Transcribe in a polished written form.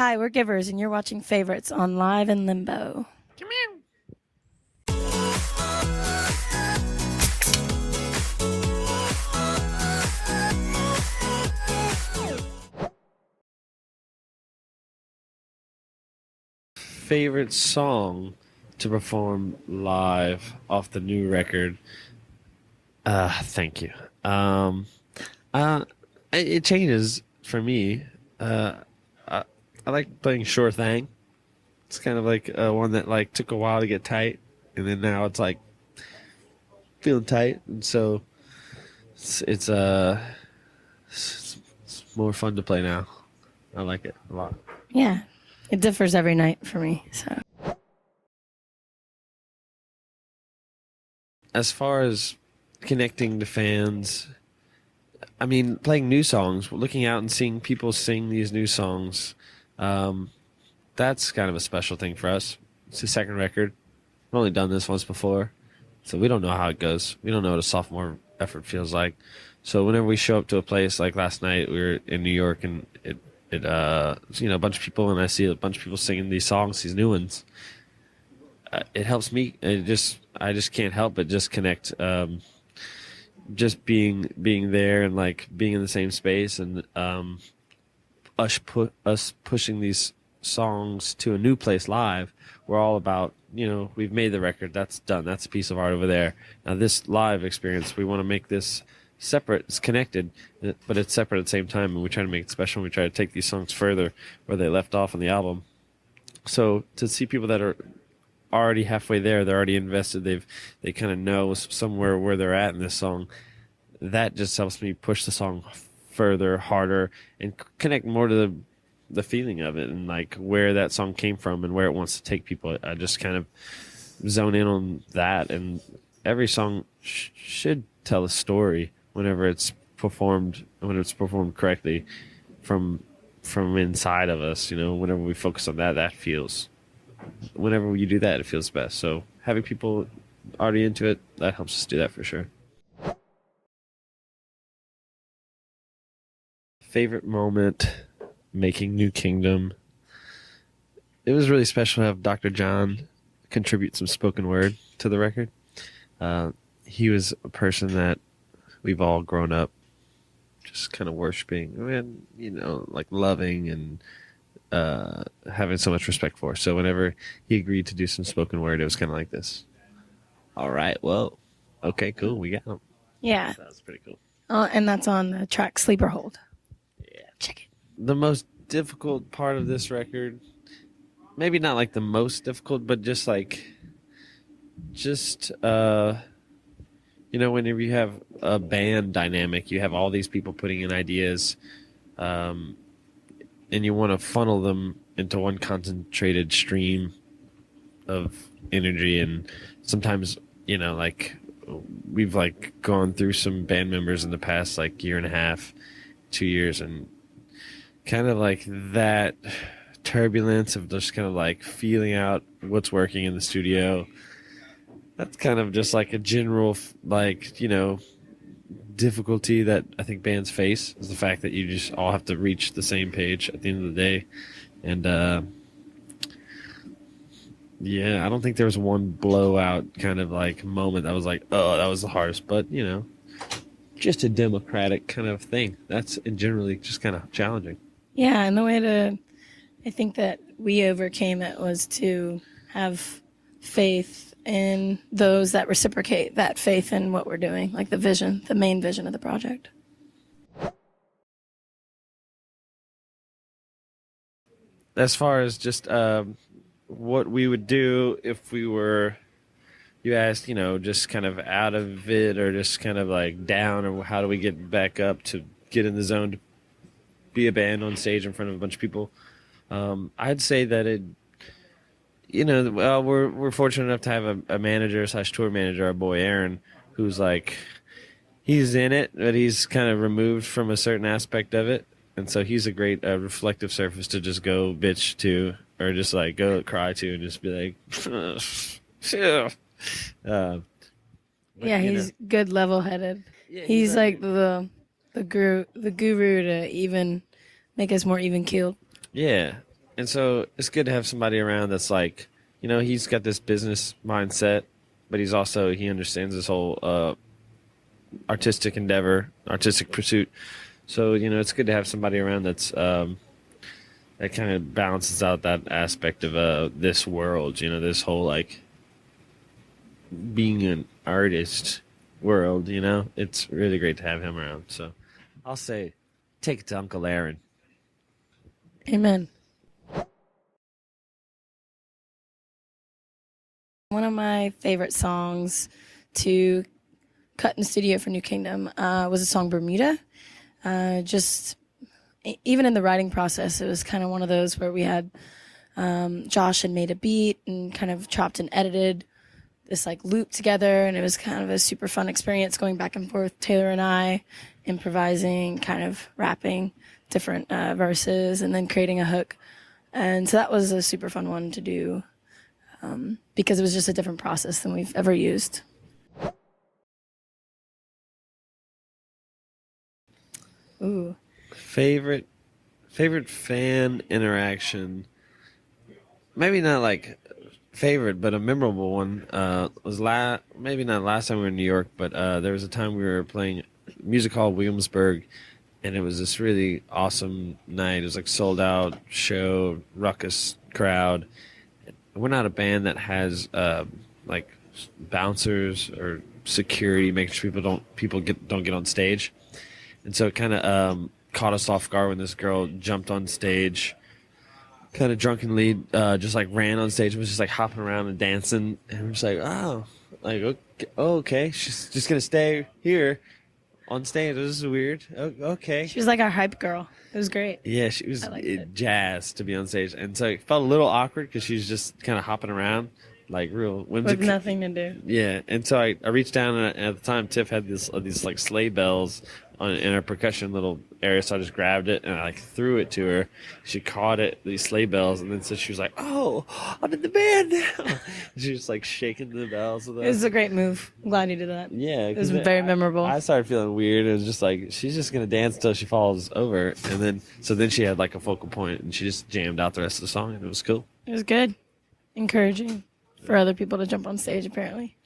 Hi, we're Givers, and you're watching Favorites on Live in Limbo. Come here. Favorite song to perform live off the new record? Thank you. It changes for me. I like playing Sure Thing. It's kind of like one that like took a while to get tight, and then now it's like feeling tight, and so it's more fun to play now. I like it a lot. Yeah, it differs every night for me. So, as far as connecting to fans, I mean, playing new songs, looking out and seeing people sing these new songs, that's kind of a special thing for us. It's the second record. We've only done this once before, so we don't know how it goes. We don't know what a sophomore effort feels like. So whenever we show up to a place, like last night, we were in New York, and it a bunch of people, and I see a bunch of people singing these songs, these new ones. It helps me. I just can't help but just connect. Just being there and like being in the same space, and us pushing these songs to a new place live. We're all about, we've made the record, that's done, that's a piece of art over there. Now this live experience, we want to make this separate. It's connected, but it's separate at the same time, and we try to make it special. We try to take these songs further where they left off on the album. So to see people that are already halfway there, they're already invested, they kind of know somewhere where they're at in this song, that just helps me push the song further, harder, and connect more to the feeling of it, and like where that song came from and where it wants to take people. I just kind of zone in on that, and every song should tell a story whenever it's performed correctly from inside of us. Whenever we focus on that feels, whenever you do that, it feels best. So having people already into it, that helps us do that for sure. Favorite moment making New Kingdom. It was really special to have Dr. John contribute some spoken word to the record. He was a person that we've all grown up just kind of worshiping and, like loving and having so much respect for. So whenever he agreed to do some spoken word, it was kind of like this. All right, well, okay, cool, we got him. yeah. That was pretty cool. And that's on the track Sleeper Hold. Yeah. Check it. The most difficult part of this record, maybe not like the most difficult, but just whenever you have a band dynamic, you have all these people putting in ideas, and you want to funnel them into one concentrated stream of energy. And sometimes, we've gone through some band members in the past year and a half, 2 years, and kind of like that turbulence of just kind of feeling out what's working in the studio. That's kind of just like a general difficulty that I think bands face, is the fact that you just all have to reach the same page at the end of the day. And I don't think there was one blowout kind of moment that was oh, that was the hardest, but just a democratic kind of thing. That's generally just kind of challenging. Yeah, and the way I think that we overcame it was to have faith in those that reciprocate that faith in what we're doing, like the main vision of the project. As far as just what we would do if we were, you asked, just kind of out of it or just kind of down, or how do we get back up to get in the zone to be a band on stage in front of a bunch of people. I'd say that we're fortunate enough to have a manager / tour manager, our boy Aaron, who's he's in it, but he's kind of removed from a certain aspect of it. And so he's a great reflective surface to just go bitch to, or just go cry to, and just be He's good, level-headed. Yeah, he's the guru to even make us more even keeled. Yeah, And so it's good to have somebody around that's like, he's got this business mindset, but he understands this whole artistic endeavor, artistic pursuit. So, it's good to have somebody around that's that kind of balances out that aspect of this world, this whole like being an artist world, It's really great to have him around. So I'll say take it to Uncle Aaron. Amen. One of my favorite songs to cut in the studio for New Kingdom was the Songbirdmita. Even in the writing process, it was kind of one of those where we had Josh had made a beat and kind of chopped and edited this like loop together, and it was kind of a super fun experience going back and forth, Taylor and I, improvising, kind of rapping different verses and then creating a hook. And so that was a super fun one to do because it was just a different process than we've ever used. Ooh. Favorite fan interaction, maybe not like favorite, but a memorable one was maybe not last time we were in New York, but there was a time we were playing Music Hall Williamsburg, and it was this really awesome night. It was like sold out show, ruckus crowd. We're not a band that has like bouncers or security making sure people don't get on stage, and so it kind of caught us off guard when this girl jumped on stage kind of drunkenly, just like ran on stage and was just like hopping around and dancing, and we're just like, oh, like okay, she's just gonna stay here on stage. This is weird. Okay. She was like our hype girl. It was great. Yeah, she was jazzed to be on stage, and so it felt a little awkward because she was just kind of hopping around like real whimsical. With nothing to do. Yeah, and so I reached down, and at the time Tiff had these like sleigh bells in her percussion little area, so I just grabbed it and I like threw it to her. She caught it, these sleigh bells, and then so she was like, "Oh, I'm in the band now." She was like shaking the bells with us. It was a great move. I'm glad you did that. Yeah, it was very memorable. I started feeling weird. It was just like she's just gonna dance until she falls over, and then she had like a focal point, and she just jammed out the rest of the song, and it was cool. It was good, encouraging for other people to jump on stage. Apparently.